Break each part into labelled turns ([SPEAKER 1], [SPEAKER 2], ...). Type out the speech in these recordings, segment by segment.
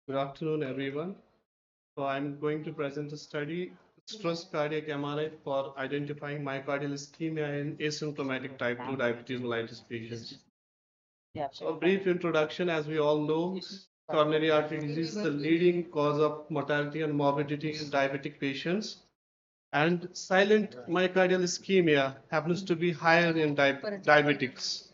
[SPEAKER 1] Good afternoon, everyone. So I'm going to present a study, stress cardiac MRI for identifying myocardial ischemia in asymptomatic type 2 diabetes mellitus patients. So a brief introduction, as we all know, coronary artery disease is the leading cause of mortality and morbidity in diabetic patients. And silent myocardial ischemia happens to be higher in diabetics.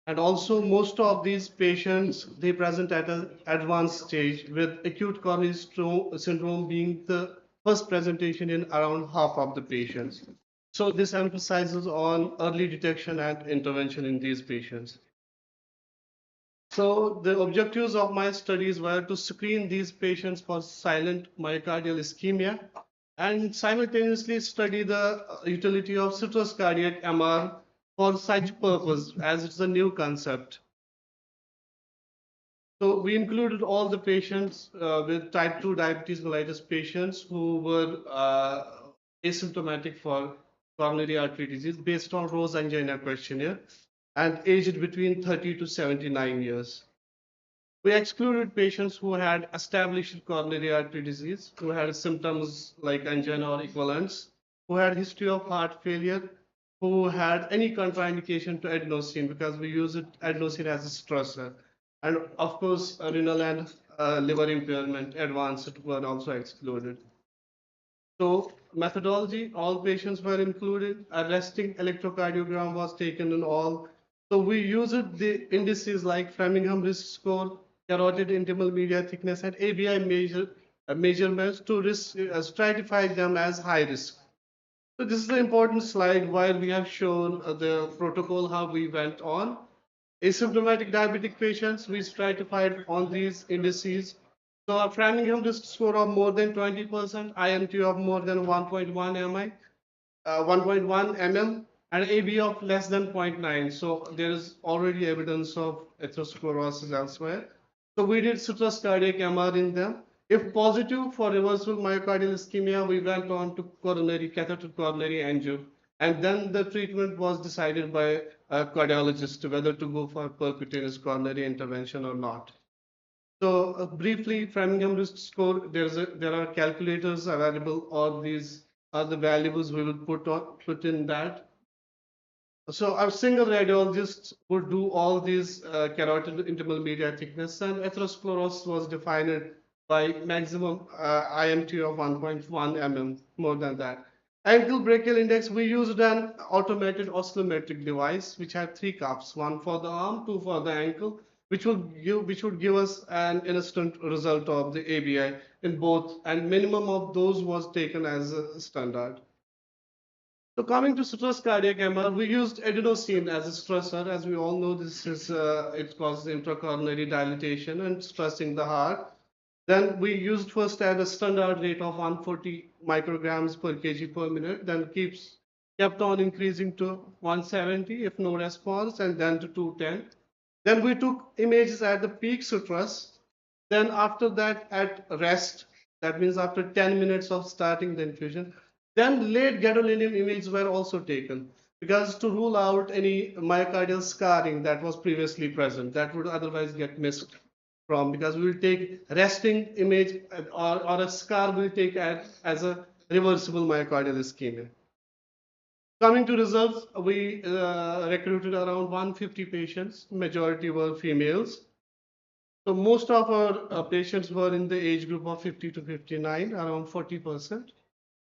[SPEAKER 1] And also, most of these patients they present at an advanced stage, with acute coronary syndrome being the first presentation in around half of the patients. So this emphasizes on early detection and intervention in these patients. So the objectives of my studies were to screen these patients for silent myocardial ischemia and simultaneously study the utility of citrus cardiac MR for such purpose, as it's a new concept. So we included all the patients with type 2 diabetes mellitus patients who were asymptomatic for coronary artery disease based on Rose angina questionnaire and aged between 30 to 79 years. We excluded patients who had established coronary artery disease, who had symptoms like angina or equivalents, who had history of heart failure, who had any contraindication to adenosine because we use adenosine as a stressor. And of course, renal and liver impairment advanced were also excluded. So methodology, all patients were included. A resting electrocardiogram was taken in all. So we used the indices like Framingham risk score, carotid intimal media thickness, and ABI measurements to stratify them as high risk. So this is an important slide while we have shown the protocol, how we went on. Asymptomatic diabetic patients, we stratified on these indices. So a Framingham risk score of more than 20%, IMT of more than 1.1 MI, 1.1 mm, and AB of less than 0.9. So there is already evidence of atherosclerosis elsewhere. So we did citrus cardiac MR in them. If positive for reversible myocardial ischemia, we went on to coronary catheter coronary angio, and then the treatment was decided by a cardiologist whether to go for percutaneous coronary intervention or not. So briefly, Framingham risk score. There are calculators available. All these are the valuables we will put in that. So a single radiologist would do all these carotid intimal media thickness, and atherosclerosis was defined by maximum IMT of 1.1 mm, more than that. Ankle brachial index, we used an automated oscillometric device which had three cuffs, one for the arm, two for the ankle, which would give us an instant result of the ABI in both, and minimum of those was taken as a standard. So coming to citrus cardiac MR, we used adenosine as a stressor. As we all know, it causes intracoronary dilatation and stressing the heart. Then we used first at a standard rate of 140 micrograms per kg per minute, then kept on increasing to 170 if no response, and then to 210. Then we took images at the peak citrus. Then after that at rest, that means after 10 minutes of starting the infusion, then late gadolinium images were also taken because to rule out any myocardial scarring that was previously present that would otherwise get missed from, because we will take resting image, or a scar will take as a reversible myocardial ischemia. Coming to results, we recruited around 150 patients. Majority were females. So most of our patients were in the age group of 50 to 59, around 40%.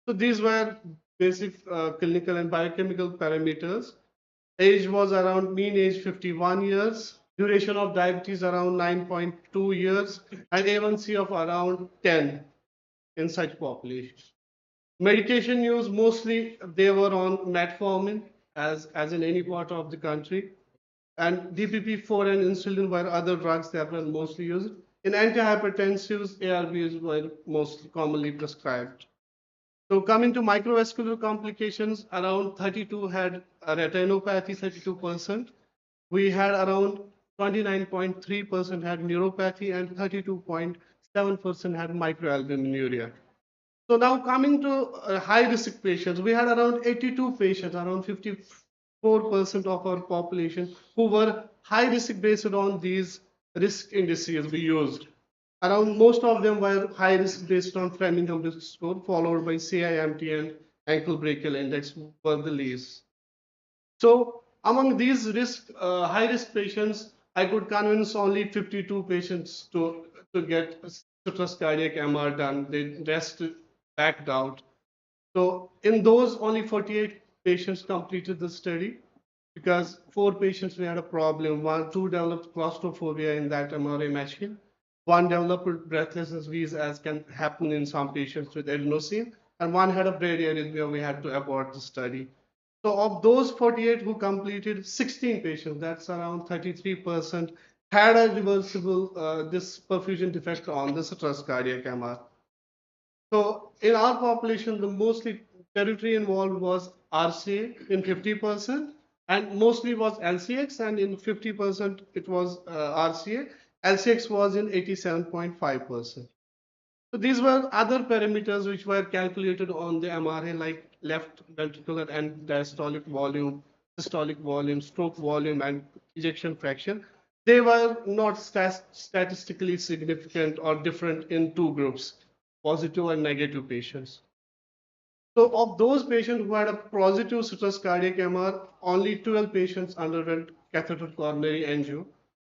[SPEAKER 1] So these were basic clinical and biochemical parameters. Age was around mean age 51 years, duration of diabetes around 9.2 years, and A1C of around 10 in such population. Medication use, mostly they were on metformin, as in any part of the country, and DPP-4 and insulin were other drugs that were mostly used. In antihypertensives, ARBs were most commonly prescribed. So coming to microvascular complications, around 32 had retinopathy, 32%. We had around 29.3% had neuropathy, and 32.7% had microalbuminuria. So now coming to high risk patients, we had around 82 patients, around 54% of our population who were high risk based on these risk indices we used. Around most of them were high risk based on Framingham risk score, followed by CIMT and ankle brachial index were the least. So among these high risk patients, I could convince only 52 patients to get citrus cardiac MR done. The rest backed out. So in those, only 48 patients completed the study because 4 patients we had a problem. Two developed claustrophobia in that MRA machine. One developed breathlessness wheeze, as can happen in some patients with adenosine, and one had a bradyarrhythmia. We had to abort the study. So of those 48 who completed, 16 patients, that's around 33%, had a reversible this perfusion defect on the citrus cardiac MR. So in our population, the mostly territory involved was RCA in 50%, and mostly was LCX, and in 50% it was RCA. LCX was in 87.5%. So these were other parameters which were calculated on the MRA, like left ventricular and diastolic volume, systolic volume, stroke volume, and ejection fraction. They were not statistically significant or different in two groups, positive and negative patients. So of those patients who had a positive citrus cardiac MR, only 12 patients underwent catheter coronary angio.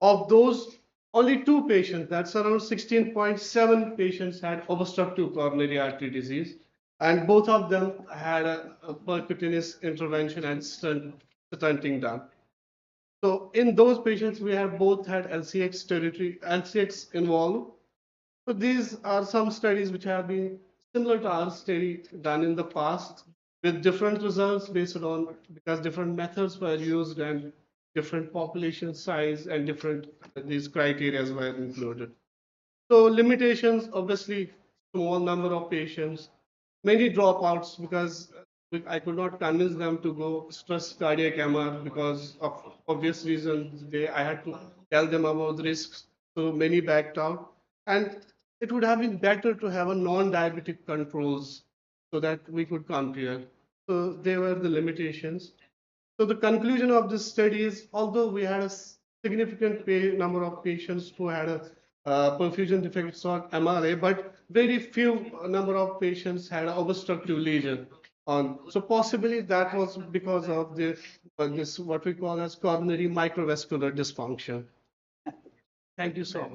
[SPEAKER 1] Of those, only 2 patients, that's around 16.7 patients, had obstructive coronary artery disease, and both of them had a percutaneous intervention and stenting done. So in those patients, we have both had LCX territory, LCX involved. So these are some studies which have been similar to our study done in the past with different results based on, because different methods were used and different population size and different these criteria were included. So limitations, obviously, small number of patients, many dropouts because I could not convince them to go stress cardiac MR because of obvious reasons. I had to tell them about the risks, so many backed out. And it would have been better to have a non-diabetic controls so that we could compare. So they were the limitations. So the conclusion of this study is, although we had a significant number of patients who had a perfusion defects or MRA, but very few number of patients had an obstructive lesion on. So possibly that was because of this what we call as coronary microvascular dysfunction. Thank you so much.